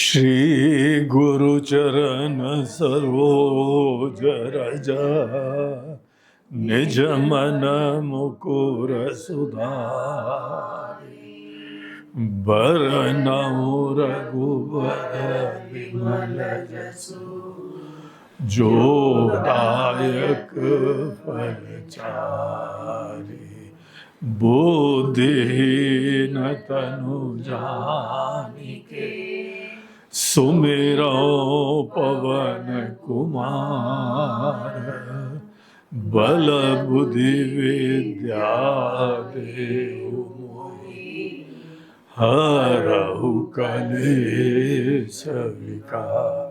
श्री गुरु चरण सरोज रज निज मन मुकुर सुधारि बरनउँ रघुबर विमल जसु जो दायक फल चारि बुद्धिहीन तनु जानिके सुमिरो पवन कुमार बल बुद्धि विद्या देहु मोहि हरहु कलेश विकार।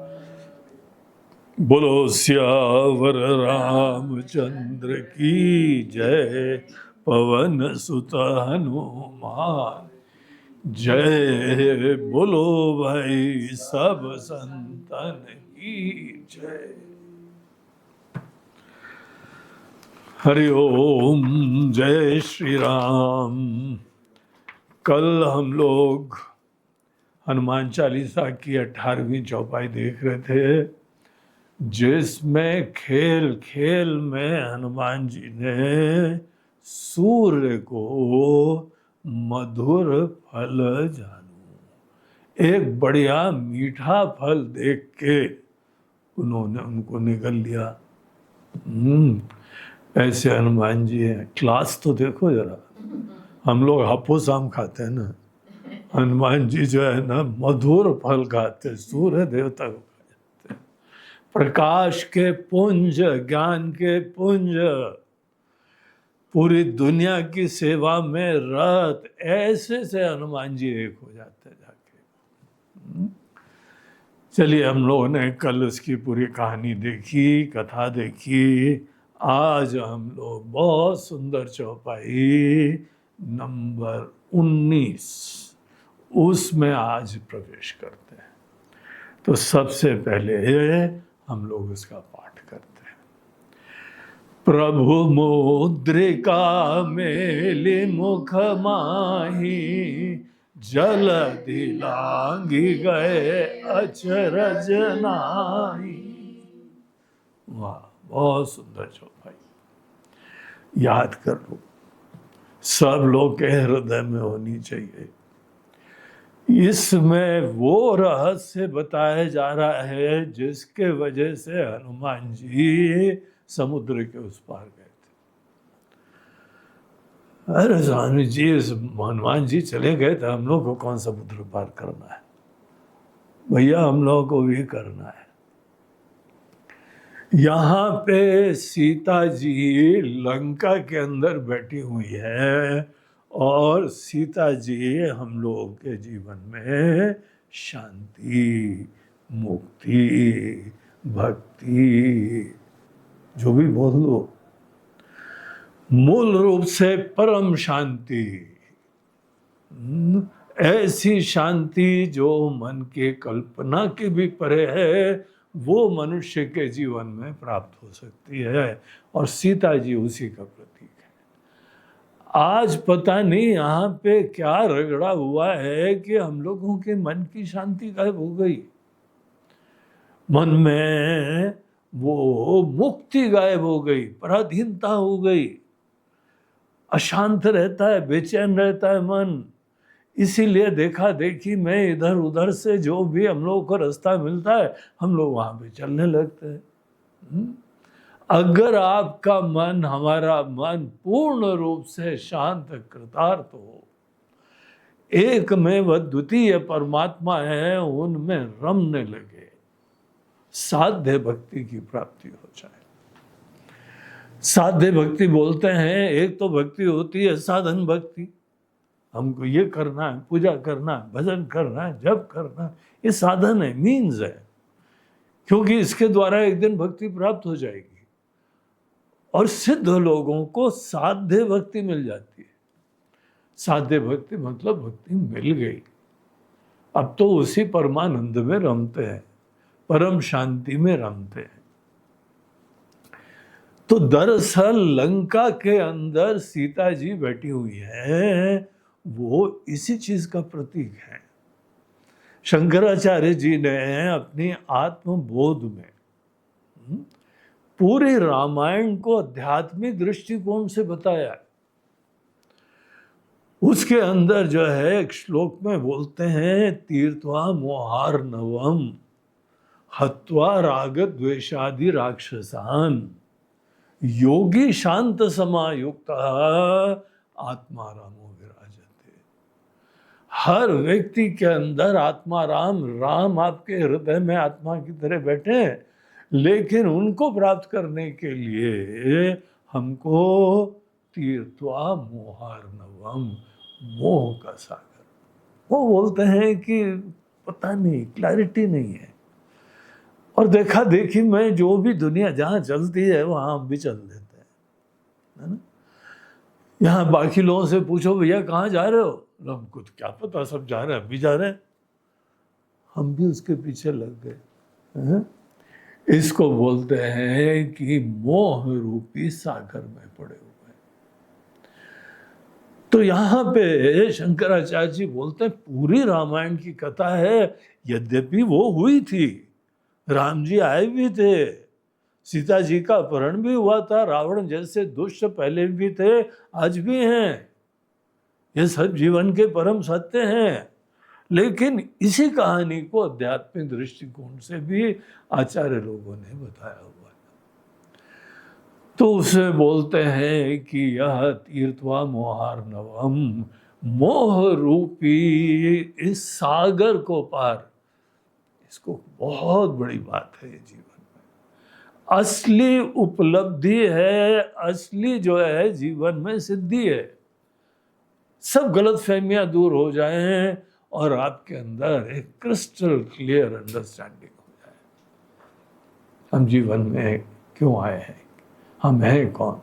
बोलो सियावर रामचंद्र की जय, पवन सुत हनुमान जय। बोलो भाई सब संतन की जय। हरि ओम, जय श्री राम। कल हम लोग हनुमान चालीसा की 18वीं चौपाई देख रहे थे, जिसमें खेल खेल में हनुमान जी ने सूर्य को मधुर फल जानू, एक बढ़िया मीठा फल देख के उन्होंने उनको निगल लिया। ऐसे हनुमान जी हैं। क्लास तो देखो जरा, हम लोग हापुस आम खाते हैं ना, हनुमान जी जो है ना मधुर फल खाते, सूर्य देवता को खाते, प्रकाश के पुंज, ज्ञान के पुंज, पूरी दुनिया की सेवा में रत, ऐसे से हनुमान जी एक हो जाते जाके। चलिए, हम लोगों ने कल उसकी पूरी कहानी देखी, कथा देखी। आज हम लोग बहुत सुंदर चौपाई नंबर 19 उसमें आज प्रवेश करते हैं। तो सबसे पहले हम लोग उसका पाठ करते हैं। प्रभु मुद्रिका मेलि मुख माही, जल दिलांगी गए अचरज नाहि। वाह, बहुत सुंदर चौपाई, याद कर लो, सब लोग के हृदय में होनी चाहिए। इसमें वो रहस्य बताया जा रहा है जिसके वजह से हनुमान जी समुद्र के उस पार गए थे। अरे स्वामी जी, हनुमान जी चले गए थे, हम लोग को कौन समुद्र पार करना है? भैया, हम लोगों को भी करना है। यहाँ पे सीता जी लंका के अंदर बैठी हुई है और सीता जी हम लोगों के जीवन में शांति, मुक्ति, भक्ति, जो भी बोल लो, मूल रूप से परम शांति, ऐसी शांति जो मन के कल्पना के भी परे है, वो मनुष्य के जीवन में प्राप्त हो सकती है, और सीता जी उसी का प्रतीक है। आज पता नहीं यहाँ पे क्या रगड़ा हुआ है कि हम लोगों के मन की शांति गायब हो गई, मन में वो मुक्ति गायब हो गई, पराधीनता हो गई, अशांत रहता है, बेचैन रहता है मन। इसीलिए देखा देखी में इधर उधर से जो भी हम लोगों को रास्ता मिलता है, हम लोग वहां पे चलने लगते हैं। अगर आपका मन, हमारा मन पूर्ण रूप से शांत, कृतार्थ हो, एक में वह द्वितीय परमात्मा है, उनमें रमने लगे, साध्य भक्ति की प्राप्ति हो जाए। साध्य भक्ति बोलते हैं, एक तो भक्ति होती है साधन भक्ति, हमको ये करना है, पूजा करना है, भजन करना है, जप करना है, ये साधन है, मीन्स है, क्योंकि इसके द्वारा एक दिन भक्ति प्राप्त हो जाएगी। और सिद्ध लोगों को साध्य भक्ति मिल जाती है। साध्य भक्ति मतलब भक्ति मिल गई, अब तो उसी परमानंद में रमते हैं, परम शांति में रमते हैं। तो दरअसल लंका के अंदर सीता जी बैठी हुई है, वो इसी चीज का प्रतीक है। शंकराचार्य जी ने अपनी आत्मबोध में पूरे रामायण को आध्यात्मिक दृष्टिकोण से बताया है। उसके अंदर जो है एक श्लोक में बोलते हैं, तीर्थवा मोहार नवम हत्वा राग द्वेषादि राक्षसान योगी शांत समायुक्त आत्मारामो विराजते। हर व्यक्ति के अंदर आत्मा राम आपके हृदय में आत्मा की तरह बैठे हैं, लेकिन उनको प्राप्त करने के लिए हमको तीर्थवा मोहार्णवम, मोह का सागर। वो बोलते हैं कि पता नहीं, क्लैरिटी नहीं है, और देखा देखी में जो भी दुनिया जहाँ चलती है वहाँ हम भी चल देते हैं, है ना। यहाँ बाकी लोगों से पूछो भैया कहाँ जा रहे हो, हमको तो क्या पता, सब जा रहे हैं, हम भी जा रहे हैं, हम भी उसके पीछे लग गए। इसको बोलते हैं कि मोह रूपी सागर में पड़े हुए। तो यहाँ पे शंकराचार्य जी बोलते हैं पूरी रामायण की कथा है, यद्यपि वो हुई थी, राम जी आए भी थे, सीता जी का अपहरण भी हुआ था, रावण जैसे दुष्ट पहले भी थे, आज भी हैं, ये सब जीवन के परम सत्य हैं। लेकिन इसी कहानी को आध्यात्मिक दृष्टिकोण से भी आचार्य लोगों ने बताया हुआ है। तो उसे बोलते हैं कि यह तीर्थवा मोहार्णवम, मोह रूपी इस सागर को पार, इसको बहुत बड़ी बात है जीवन में, असली उपलब्धि है, असली जो है जीवन में सिद्धि है। सब गलतफहमियां दूर हो जाएं और आपके अंदर एक क्रिस्टल क्लियर अंडरस्टैंडिंग हो जाए, हम जीवन में क्यों आए हैं, हम हैं कौन,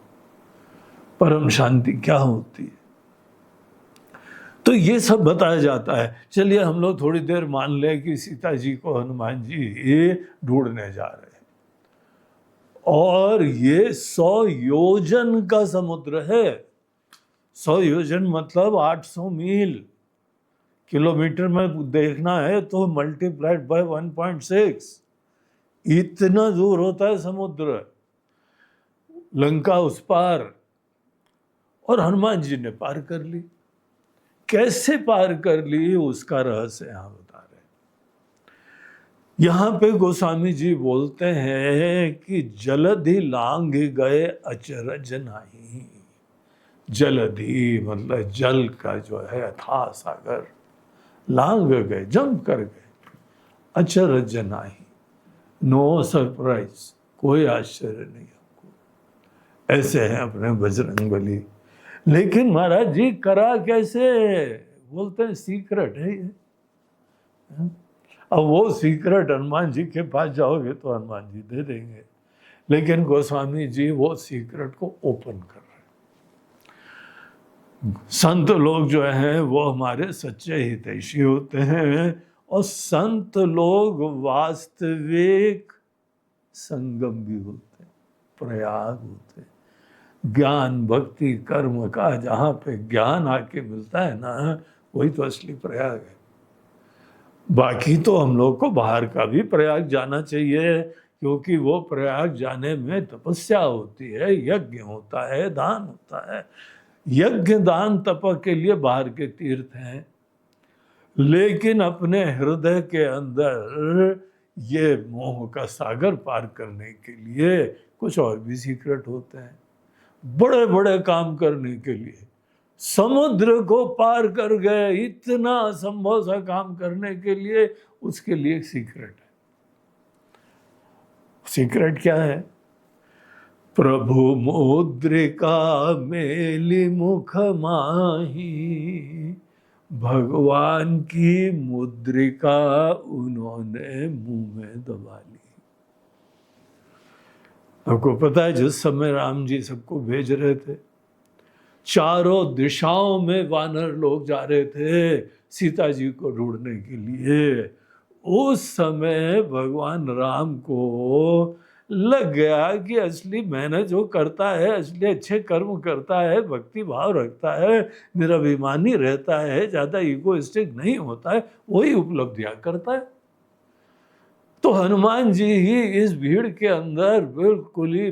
परम शांति क्या होती है। तो ये सब बताया जाता है। चलिए हम लोग थोड़ी देर मान लें कि सीता जी को हनुमान जी ढूंढने जा रहे हैं, और ये 100 योजन का समुद्र है। 100 योजन मतलब 800 मील, किलोमीटर में देखना है तो मल्टीप्लाइड बाय 1.6, इतना दूर होता है समुद्र, लंका उस पार, और हनुमान जी ने पार कर ली। कैसे पार कर ली उसका रहस्य यहां बता रहे हैं। यहां पे गोस्वामी जी बोलते हैं कि जलधि लांग गए अचरज नाही, जलधि मतलब जल का जो है अथाह सागर, लांग गए, जंप कर गए, अचरज नाही, नो सरप्राइज, कोई आश्चर्य नहीं हमको, ऐसे हैं अपने बजरंगबली। लेकिन महाराज जी करा कैसे, बोलते हैं सीक्रेट है ये। अब वो सीक्रेट हनुमान जी के पास जाओगे तो हनुमान जी दे देंगे, लेकिन गोस्वामी जी वो सीक्रेट को ओपन कर रहे हैं। संत लोग जो हैं वो हमारे सच्चे हितैषी होते हैं, और संत लोग वास्तविक संगम भी होते हैं, प्रयाग होते हैं। ज्ञान भक्ति कर्म का जहाँ पे ज्ञान आके मिलता है ना, वही तो असली प्रयाग है। बाकी तो हम लोग को बाहर का भी प्रयाग जाना चाहिए, क्योंकि वो प्रयाग जाने में तपस्या होती है, यज्ञ होता है, दान होता है। यज्ञ दान तप के लिए बाहर के तीर्थ हैं, लेकिन अपने हृदय के अंदर ये मोह का सागर पार करने के लिए कुछ और भी सीक्रेट होते हैं। बड़े बड़े काम करने के लिए समुद्र को पार कर गए, इतना असंभव सा काम करने के लिए, उसके लिए एक सीक्रेट है। सीक्रेट क्या है? प्रभु मुद्रिका मेली मुख माही, भगवान की मुद्रिका उन्होंने मुंह में दबा ली। आपको पता है जिस समय राम जी सबको भेज रहे थे, चारों दिशाओं में वानर लोग जा रहे थे सीता जी को ढूंढने के लिए, उस समय भगवान राम को लग गया कि असली मेहनत जो करता है, असली अच्छे कर्म करता है, भक्ति भाव रखता है, निराभिमानी रहता है, ज़्यादा ईगोइस्टिक नहीं होता है, वही उपलब्धियां करता है। तो हनुमान जी ही इस भीड़ के अंदर बिल्कुल ही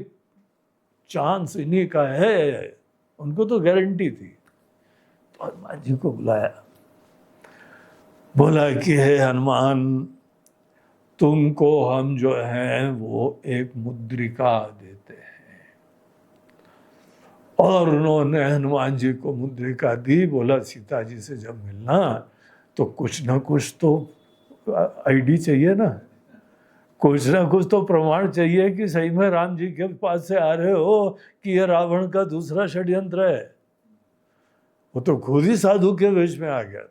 चांस इन्हीं का है, उनको तो गारंटी थी। तो हनुमान जी को बुलाया, बोला कि हे हनुमान, तुमको हम जो है वो एक मुद्रिका देते हैं। और उन्होंने हनुमान जी को मुद्रिका दी। बोला सीता जी से जब मिलना तो कुछ ना कुछ तो आईडी चाहिए ना, कुछ ना कुछ तो प्रमाण चाहिए कि सही में राम जी के पास से आ रहे हो कि ये रावण का दूसरा षड्यंत्र है। वो तो खुद ही साधु के वेश में आ गया था,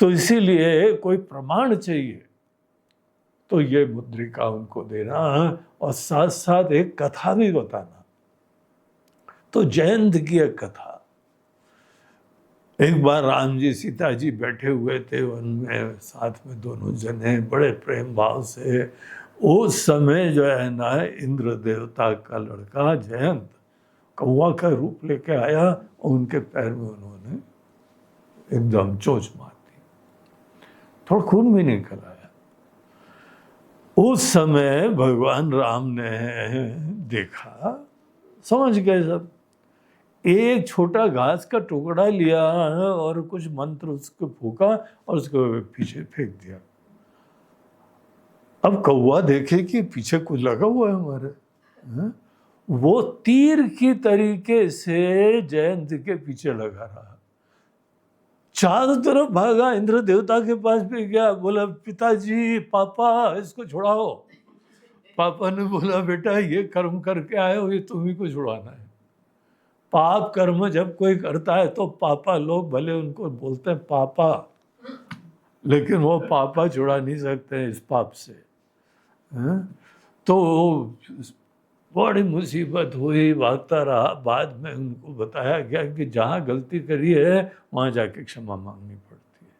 तो इसीलिए कोई प्रमाण चाहिए। तो ये मुद्रिका उनको देना और साथ साथ एक कथा भी बताना। तो जयंत की एक कथा, एक बार राम जी सीता जी बैठे हुए थे वन में, साथ में दोनों जने बड़े प्रेम भाव से। उस समय जो है ना, इंद्र देवता का लड़का जयंत कौवा का रूप लेके आया और उनके पैर में उन्होंने एकदम चोंच मार दी, थोड़ा खून भी निकल आया। उस समय भगवान राम ने देखा, समझ गए सब, एक छोटा घास का टुकड़ा लिया और कुछ मंत्र उसको फूका और उसको पीछे फेंक दिया। अब कौवा देखे कि पीछे कुछ लगा हुआ है हमारे, वो तीर की तरीके से जयंत के पीछे लगा रहा, चारों तरफ भागा, इंद्र देवता के पास भी गया, बोला पिताजी पापा इसको छुड़ाओ। पापा ने बोला बेटा ये कर्म करके आए हो, ये तुम्ही को छुड़ाना है। पाप कर्म जब कोई करता है तो पापा लोग भले उनको बोलते हैं पापा, लेकिन वो पापा छुड़ा नहीं सकते इस पाप से। तो बड़ी मुसीबत हुई, भागता रहा। बाद में उनको बताया गया कि जहाँ गलती करी है वहाँ जाके क्षमा मांगनी पड़ती है।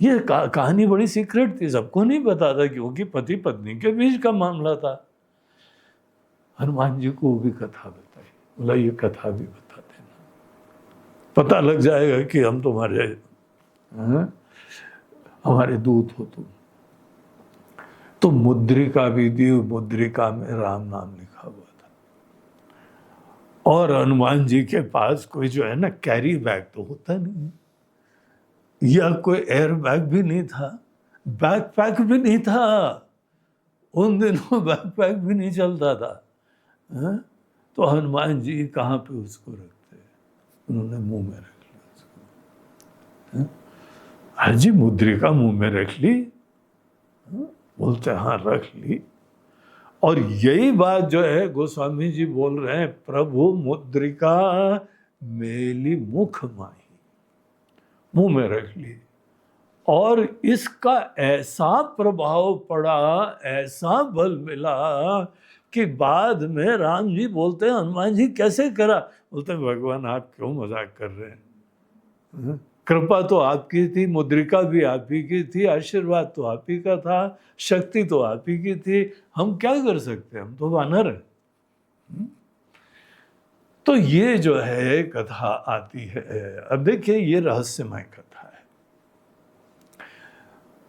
ये कहानी बड़ी सीक्रेट थी, सबको नहीं पता था, क्योंकि पति पत्नी के बीच का मामला था। हनुमान जी को वो भी कथा बताई, बोला ये कथा भी बता देना, पता लग जाएगा कि हम तुम्हारे हमारे दूत हो तुम। तो मुद्रिका भी दी, मुद्रिका में राम नाम लिखा हुआ था। और हनुमान जी के पास कोई जो है ना कैरी बैग तो होता नहीं, या कोई एयर बैग भी नहीं था, बैग पैक भी नहीं था, उन दिनों बैग पैक भी नहीं चलता था। तो हनुमान जी कहाँ पे उसको रखते, उन्होंने मुंह में रख लिया उसको। हाजी मुद्रिका मुंह में रख ली, बोलते हाँ रख ली। और यही बात जो है गोस्वामी जी बोल रहे हैं, प्रभु मुद्रिका मेली मुख माही, मुंह में रख ली। और इसका ऐसा प्रभाव पड़ा, ऐसा बल मिला कि बाद में राम जी बोलते हैं हनुमान जी कैसे करा, बोलते हैं भगवान आप क्यों मजाक कर रहे हैं, कृपा तो आपकी थी, मुद्रिका भी आप ही की थी, आशीर्वाद तो आप ही का था, शक्ति तो आप ही की थी, हम क्या कर सकते हैं, हम तो वानर हैं। तो ये जो है कथा आती है। अब देखिए ये रहस्यमय कथा है।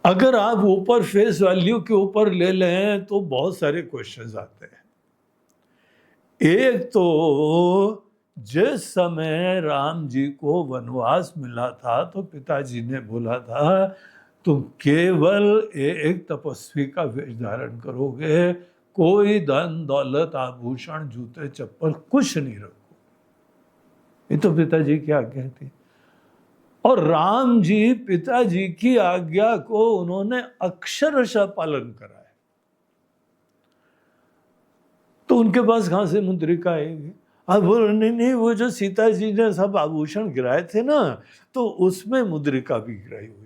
अगर आप ऊपर फेस वैल्यू के ऊपर ले लें तो बहुत सारे क्वेश्चंस आते हैं। एक तो जिस समय राम जी को वनवास मिला था तो पिताजी ने बोला था तुम केवल एक तपस्वी का वेश धारण करोगे, कोई धन दौलत आभूषण जूते चप्पल कुछ नहीं रखो। ये तो पिताजी की आज्ञा थी। और राम जी पिताजी की आज्ञा को उन्होंने अक्षरशः पालन करा है। तो उनके पास कहां से मुद्रिका आएगी? अब बोलो नहीं, वो जो सीता जी ने सब आभूषण गिराए थे ना, तो उसमें मुद्रिका भी गिराई हुई होगी।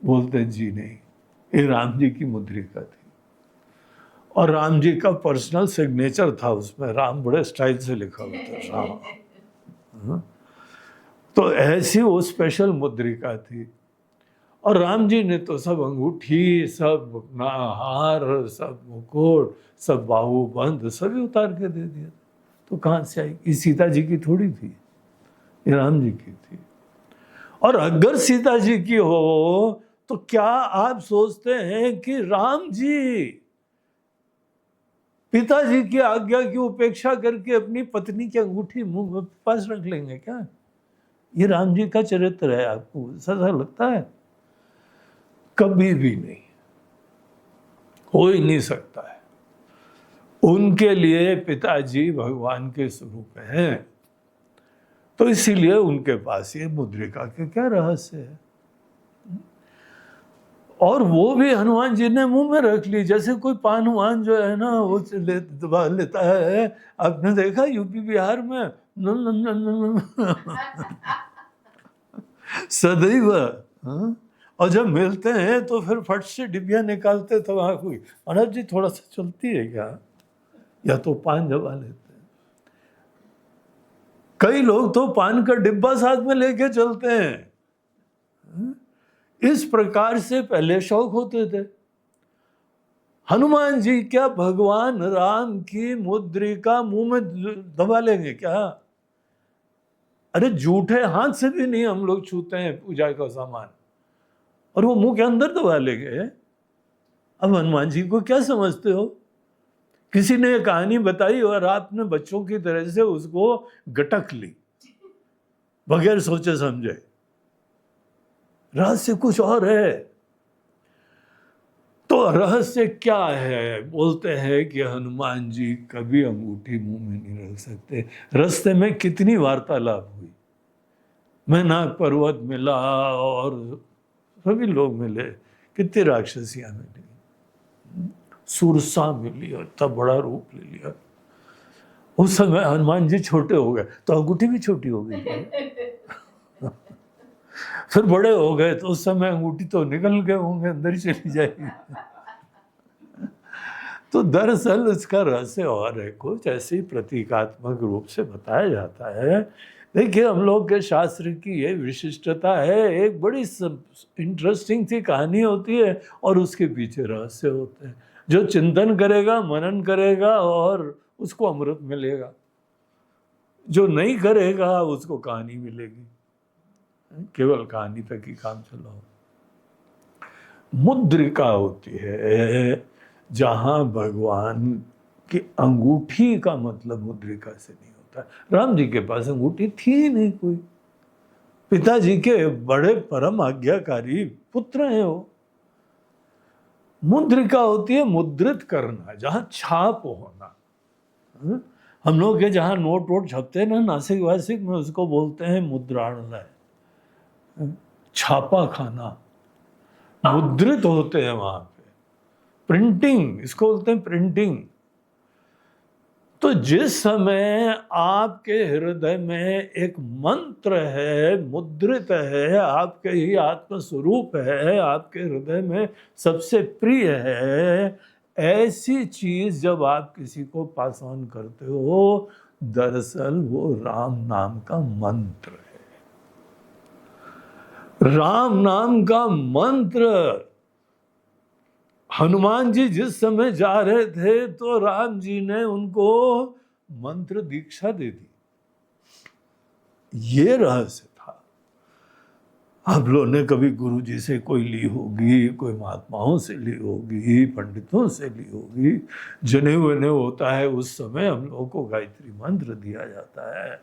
बोलते जी नहीं, ये राम जी की मुद्रिका थी। और राम जी का पर्सनल सिग्नेचर था उसमें, राम बड़े स्टाइल से लिखा हुआ था राम। तो ऐसी वो स्पेशल मुद्रिका थी। और राम जी ने तो सब अंगूठी, सब हार, सब मुकुट, सब बाहूबंद सभी उतार के दे दिया। तो कहाँ से आई? ये सीता जी की थोड़ी थी, ये राम जी की थी। और अगर सीता जी की हो तो क्या आप सोचते हैं कि राम जी पिताजी की आज्ञा की उपेक्षा करके अपनी पत्नी की अंगूठी मुंह में पास रख लेंगे क्या? ये राम जी का चरित्र है। आपको ऐसा लगता है? कभी भी नहीं, हो ही नहीं सकता है। उनके लिए पिताजी भगवान के स्वरूप हैं, तो इसीलिए उनके पास ये मुद्रिका के क्या रहस्य है। और वो भी हनुमान जी ने मुंह में रख ली, जैसे कोई पानवान जो है ना वो दबा लेता है। आपने देखा यूपी बिहार में सदैव। हाँ? और जब मिलते हैं तो फिर फट से डिबिया निकालते तो वहां कोई, अनंत जी थोड़ा सा चलती है क्या, या तो पान दबा लेते हैं। कई लोग तो पान का डिब्बा साथ में लेके चलते हैं। इस प्रकार से पहले शौक होते थे। हनुमान जी क्या भगवान राम की मुद्रिका मुंह में दबा लेंगे क्या? अरे जूठे हाथ से भी नहीं हम लोग छूते हैं पूजा का सामान, और वो मुंह के अंदर दबा लेंगे। अब हनुमान जी को क्या समझते हो? किसी ने ये कहानी बताई और आपने बच्चों की तरह से उसको गटक ली बगैर सोचे समझे। रहस्य कुछ और है। तो रहस्य क्या है? बोलते हैं कि हनुमान जी कभी अंगूठी मुंह में नहीं रख सकते। रास्ते में कितनी वार्तालाप हुई, मैं नाग पर्वत मिला और सभी लोग मिले, कितनी राक्षसियां मिली, सुरसा मिली और तब बड़ा रूप ले लिया। उस समय हनुमान जी छोटे हो गए तो अंगूठी भी छोटी हो गई। फिर बड़े हो गए तो उस समय अंगूठी तो निकल गए होंगे, अंदर ही चली जाएगी। तो दरअसल इसका रहस्य और है कुछ ऐसे ही प्रतीकात्मक रूप से बताया जाता है। देखिए हम लोग के शास्त्र की ये विशिष्टता है, एक बड़ी इंटरेस्टिंग सी कहानी होती है और उसके पीछे रहस्य होते हैं। जो चिंतन करेगा, मनन करेगा और उसको अमृत मिलेगा, जो नहीं करेगा उसको कहानी मिलेगी, केवल कहानी तक ही काम चला। मुद्रिका होती है जहां भगवान की अंगूठी का मतलब मुद्रिका से नहीं होता। राम जी के पास अंगूठी थी नहीं कोई, पिताजी के बड़े परम आज्ञाकारी पुत्र हैं वो। मुद्रिका होती है मुद्रित करना, जहां छाप होना। हम लोग के जहां नोट वोट छपते हैं ना नासिक वासिक में, उसको बोलते हैं मुद्राणलय, छापा खाना। मुद्रित होते हैं वहां पे, प्रिंटिंग इसको बोलते हैं, प्रिंटिंग। तो जिस समय आपके हृदय में एक मंत्र है, मुद्रित है, आपके ही आत्म स्वरूप है, आपके हृदय में सबसे प्रिय है, ऐसी चीज जब आप किसी को पास ऑन करते हो, दरअसल वो राम नाम का मंत्र है। राम नाम का मंत्र। हनुमान जी जिस समय जा रहे थे तो राम जी ने उनको मंत्र दीक्षा दे दी। ये रहस्य था। आप लोगों ने कभी गुरु जी से कोई ली होगी, कोई महात्माओं से ली होगी, पंडितों से ली होगी। जनेऊ वनेऊ होता है उस समय हम लोगों को गायत्री मंत्र दिया जाता है।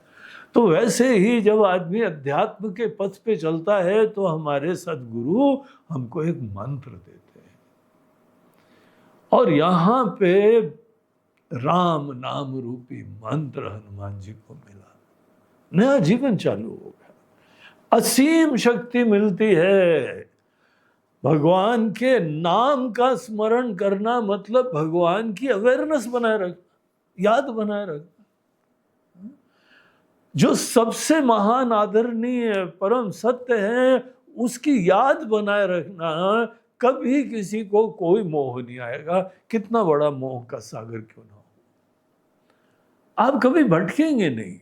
तो वैसे ही जब आदमी अध्यात्म के पथ पे चलता है तो हमारे सद्गुरु हमको एक मंत्र देते हैं, और यहाँ पे राम नाम रूपी मंत्र हनुमान जी को मिला, नया जीवन चालू हो गया, असीम शक्ति मिलती है। भगवान के नाम का स्मरण करना मतलब भगवान की अवेयरनेस बनाए रखना, याद बनाए रखना। जो सबसे महान आदरणीय परम सत्य है उसकी याद बनाए रखना। कभी किसी को कोई मोह नहीं आएगा, कितना बड़ा मोह का सागर क्यों ना हो, आप कभी भटकेंगे नहीं।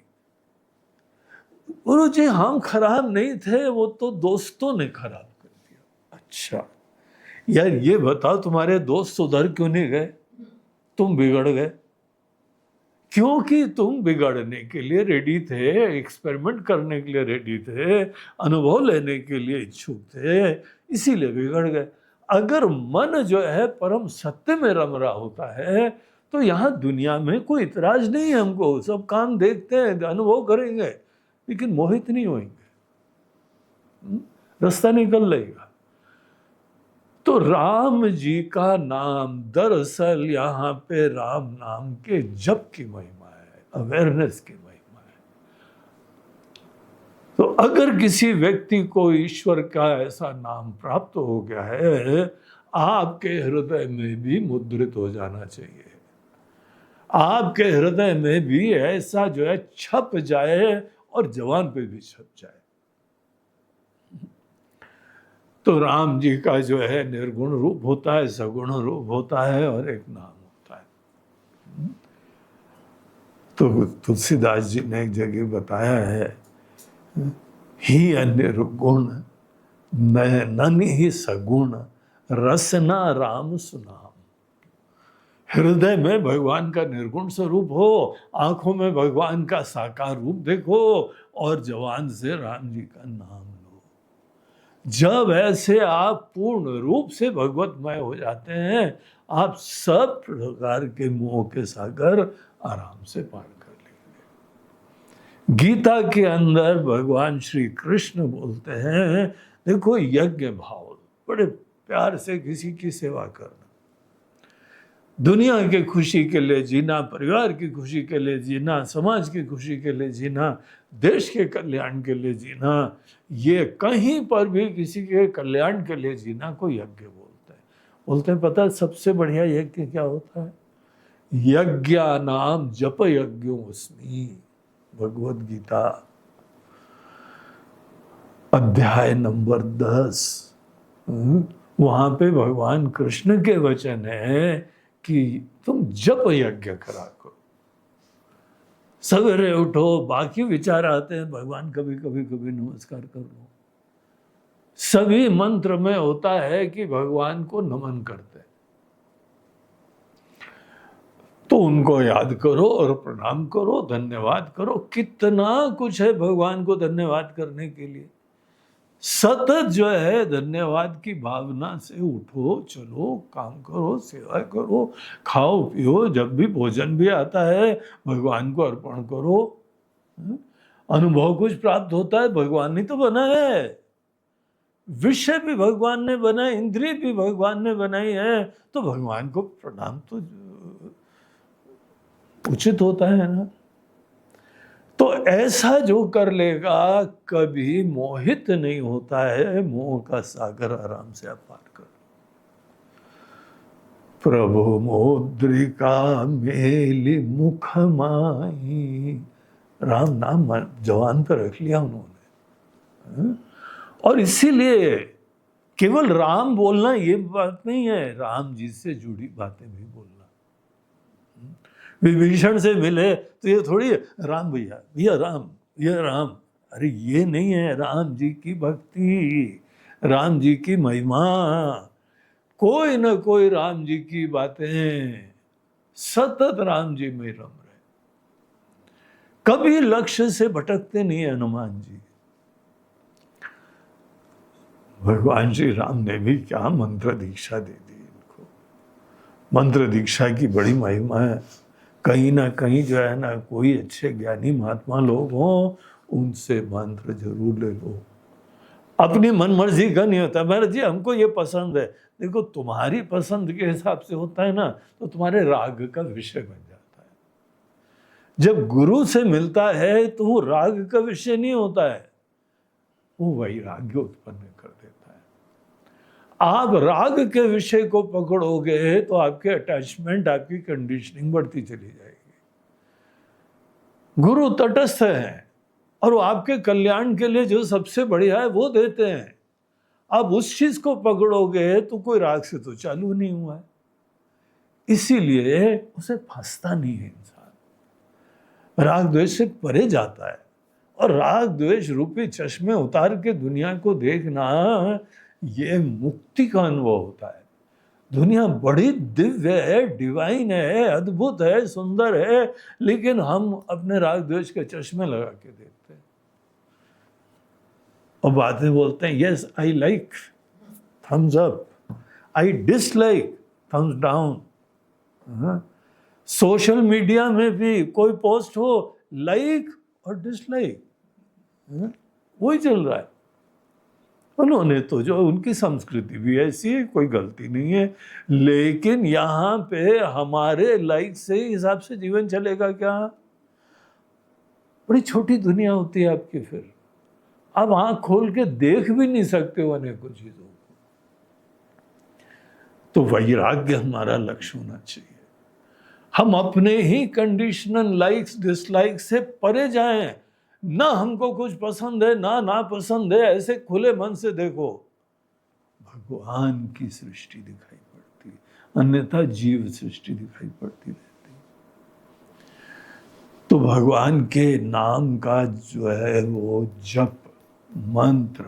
गुरु जी हम खराब नहीं थे, वो तो दोस्तों ने खराब कर दिया। अच्छा यार, ये बताओ तुम्हारे दोस्त उधर क्यों नहीं गए? तुम बिगड़ गए क्योंकि तुम बिगड़ने के लिए रेडी थे, एक्सपेरिमेंट करने के लिए रेडी थे, अनुभव लेने के लिए इच्छुक थे, इसीलिए बिगड़ गए। अगर मन जो है परम सत्य में रम रहा होता है तो यहाँ दुनिया में कोई इतराज नहीं है हमको, सब काम देखते हैं, अनुभव करेंगे, लेकिन मोहित नहीं होंगे, रास्ता निकल लेगा। तो राम जी का नाम दरअसल यहाँ पे राम नाम के जप की महिमा है, अवेयरनेस की महिमा है। तो अगर किसी व्यक्ति को ईश्वर का ऐसा नाम प्राप्त हो गया है, आपके हृदय में भी मुद्रित हो जाना चाहिए, आपके हृदय में भी ऐसा जो है छप जाए और जवान पे भी छप जाए। तो राम जी का जो है निर्गुण रूप होता है, सगुण रूप होता है और एक नाम होता है। तो तुलसीदास जी ने एक जगह बताया है, ही निर्गुण नयन ही सगुण रसना राम सुनाम। हृदय में भगवान का निर्गुण स्वरूप हो, आंखों में भगवान का साकार रूप देखो और जवान से राम जी का नाम लो। जब ऐसे आप पूर्ण रूप से भगवतमय हो जाते हैं, आप सब प्रकार के मोह के सागर आराम से पार कर लेंगे। गीता के अंदर भगवान श्री कृष्ण बोलते हैं, देखो यज्ञ भाव, बड़े प्यार से किसी की सेवा करना, दुनिया की खुशी के लिए जीना, परिवार की खुशी के लिए जीना, समाज की खुशी के लिए जीना, देश के कल्याण के लिए जीना, ये कहीं पर भी किसी के कल्याण के लिए जीना को यज्ञ बोलते हैं। बोलते हैं पता है सबसे बढ़िया यज्ञ क्या होता है? यज्ञा नाम जप यज्ञोस्मि, भगवद गीता अध्याय नंबर 10। वहां पे भगवान कृष्ण के वचन है कि तुम जप यज्ञ करा करो। सवेरे उठो, बाकी विचार आते हैं, भगवान कभी कभी कभी नमस्कार कर लो। सभी मंत्र में होता है कि भगवान को नमन करते हैं, तो उनको याद करो और प्रणाम करो, धन्यवाद करो। कितना कुछ है भगवान को धन्यवाद करने के लिए। सतत जो है धन्यवाद की भावना से उठो, चलो, काम करो, सेवा करो, खाओ पियो, जब भी भोजन भी आता है भगवान को अर्पण करो। अनुभव कुछ प्राप्त होता है, भगवान ने तो बनाया है, विषय भी भगवान ने बनाए, इंद्रिय भी भगवान ने बनाई है, तो भगवान को प्रणाम तो उचित होता है ना। तो ऐसा जो कर लेगा कभी मोहित नहीं होता है, मोह का सागर आराम से आप पार कर। प्रभु मोद्रिका मेली मुख माई, राम नाम जवान पर रख लिया उन्होंने। और इसीलिए केवल राम बोलना ये बात नहीं है, राम जी से जुड़ी बातें भी बोलना। विभीषण से मिले तो ये थोड़ी राम भैया, भैया राम, ये राम, अरे ये नहीं है। राम जी की भक्ति, राम जी की महिमा, कोई न कोई राम जी की बातें, सतत राम जी में रम रहे, कभी लक्ष्य से भटकते नहीं हनुमान जी। भगवान श्री राम ने भी क्या मंत्र दीक्षा दे दी इनको। मंत्र दीक्षा की बड़ी महिमा है। कहीं ना कहीं जो है ना, कोई अच्छे ज्ञानी महात्मा लोग हों, उनसे मंत्र जरूर ले लो। अपनी मन मर्जी का नहीं होता, महाराज जी हमको ये पसंद है। देखो तुम्हारी पसंद के हिसाब से होता है ना, तो तुम्हारे राग का विषय बन जाता है। जब गुरु से मिलता है तो वो राग का विषय नहीं होता है, वो वैराग्य उत्पन्न कर देता है। आप राग के विषय को पकड़ोगे तो आपके अटैचमेंट, आपकी कंडीशनिंग बढ़ती चली जाएगी। गुरु तटस्थ है और वो आपके कल्याण के लिए जो सबसे बढ़िया है वो देते हैं। आप उस चीज को पकड़ोगे तो कोई राग से तो चालू नहीं हुआ है, इसीलिए उसे फंसता नहीं है इंसान, राग द्वेष से परे जाता है। और राग द्वेष रूपी चश्मे उतार के दुनिया को देखना, ये मुक्ति का अनुभव होता है। दुनिया बड़ी दिव्य है, डिवाइन है, अद्भुत है, सुंदर है, लेकिन हम अपने राग द्वेष के चश्मे लगा के देखते हैं और बाद में बोलते हैं yes I like, thumbs up, I dislike, thumbs down. Social media में भी कोई पोस्ट हो, लाइक और डिसलाइक, वही चल रहा है। उन्होंने तो जो उनकी संस्कृति भी ऐसी है, कोई गलती नहीं है, लेकिन यहाँ पे हमारे लाइक से हिसाब से जीवन चलेगा क्या? बड़ी छोटी दुनिया होती है आपकी, फिर आप आंख खोल के देख भी नहीं सकते हो अनेकों चीजों को। तो वैराग्य हमारा लक्ष्य होना चाहिए। हम अपने ही कंडीशनल लाइक्स डिसलाइक से परे जाएं, ना हमको कुछ पसंद है ना पसंद है, ऐसे खुले मन से देखो, भगवान की सृष्टि दिखाई पड़ती, अन्यथा जीव सृष्टि दिखाई पड़ती रहती। तो भगवान के नाम का जो है वो जप मंत्र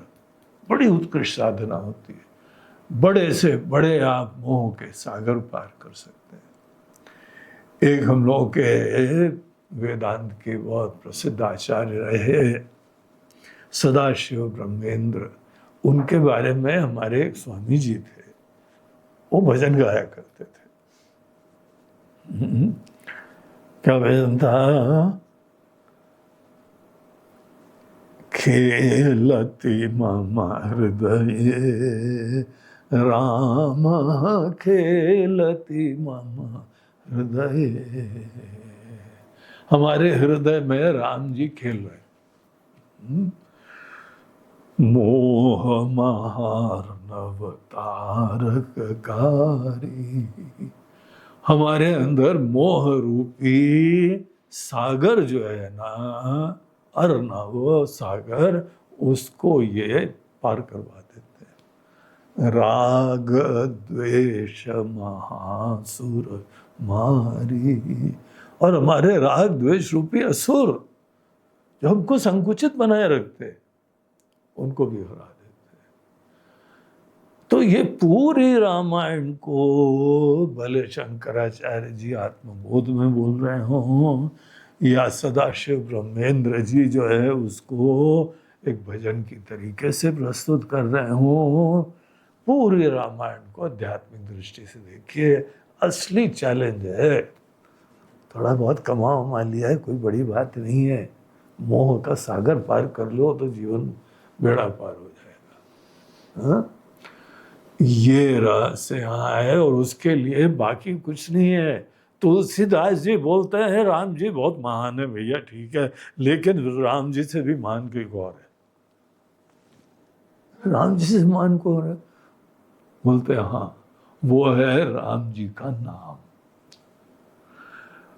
बड़ी उत्कृष्ट साधना होती है। बड़े से बड़े आप मोह के सागर पार कर सकते हैं। एक हम लोग के वेदांत के बहुत प्रसिद्ध आचार्य रहे सदाशिव ब्रह्मेंद्र, उनके बारे में हमारे एक स्वामी जी थे, वो भजन गाया करते थे। क्या भजन था? खेलति मम हृदये राम, खेलति मम हृदय। हमारे हृदय में राम जी खेल रहे। मोह महार्णव तारक कारी, हमारे अंदर मोह रूपी सागर जो है ना, अर्णव सागर, उसको ये पार करवा देते हैं। राग द्वेष महासुर मारी, और हमारे राग द्वेष रूपी असुर जो हमको संकुचित बनाए रखते, उनको भी हरा देते। तो ये पूरी रामायण को भले शंकराचार्य जी आत्मबोध में बोल रहे हों या सदाशिव ब्रह्मेंद्र जी जो है उसको एक भजन की तरीके से प्रस्तुत कर रहे हों, पूरी रामायण को आध्यात्मिक दृष्टि से देखिए। असली चैलेंज है, थोड़ा बहुत कमा उमा लिया है कोई बड़ी बात नहीं है, मोह का सागर पार कर लो तो जीवन बेड़ा पार हो जाएगा। हाँ? ये रहस्य यहाँ है, और उसके लिए बाकी कुछ नहीं है। तुलसीदास जी बोलते हैं राम जी बहुत महान है भैया, ठीक है, लेकिन राम जी से भी महान कोई और है। राम जी से महान कौन है? बोलते हैं हाँ, वो है राम जी का नाम।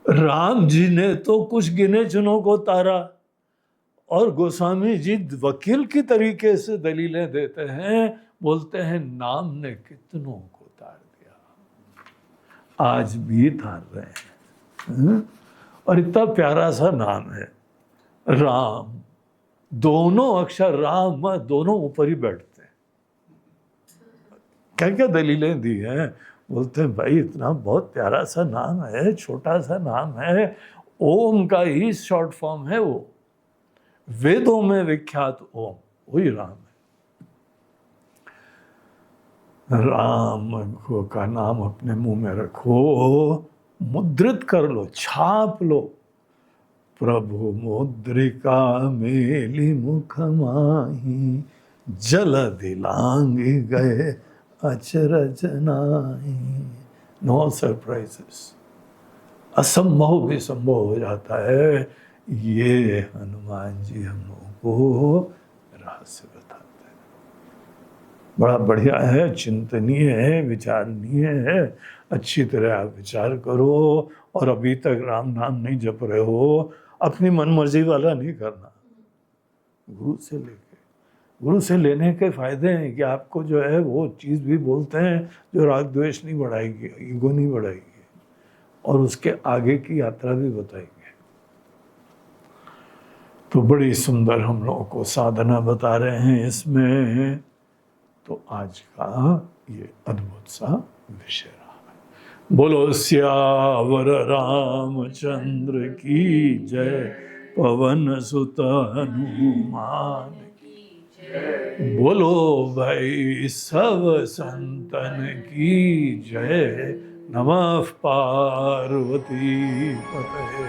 राम जी ने तो कुछ गिने चुनों को तारा, और गोस्वामी जी वकील की तरीके से दलीलें देते हैं, बोलते हैं नाम ने कितनों को तार दिया, आज भी तार रहे हैं। और इतना प्यारा सा नाम है राम, दोनों अक्षर राम दोनों ऊपर ही बैठते हैं। क्या क्या दलीलें दी हैं, बोलते हैं भाई इतना बहुत प्यारा सा नाम है, छोटा सा नाम है, ओम का ही शॉर्ट फॉर्म है वो, वेदों में विख्यात ओम वही राम है। राम का नाम अपने मुंह में रखो, मुद्रित कर लो, छाप लो। प्रभु मुद्रिका मेली मुख माही, जल दिलांग गए अचरज नाई। नो सरप्राइजेस, असंभव भी संभव हो जाता है। ये हनुमान जी हम लोगों को रहस्य बताते हैं। बड़ा बढ़िया है, चिंतनीय है, विचारणीय है। अच्छी तरह आप विचार करो, और अभी तक राम नाम नहीं जप रहे हो, अपनी मनमर्जी वाला नहीं करना, गुरु से लेके। गुरु से लेने के फायदे हैं कि आपको जो है वो चीज़ भी बोलते हैं जो राग द्वेष नहीं बढ़ाएगी, ईगो नहीं बढ़ाएगी, और उसके आगे की यात्रा भी बताएगी। तो बड़ी सुंदर हम लोगों को साधना बता रहे हैं इसमें। तो आज का ये अद्भुत सा विषय रहा। बोलो सियावर रामचंद्र की जय, पवन सुत हनुमान की जय, बोलो भाई सब संतन की जय। नमः पार्वती पते।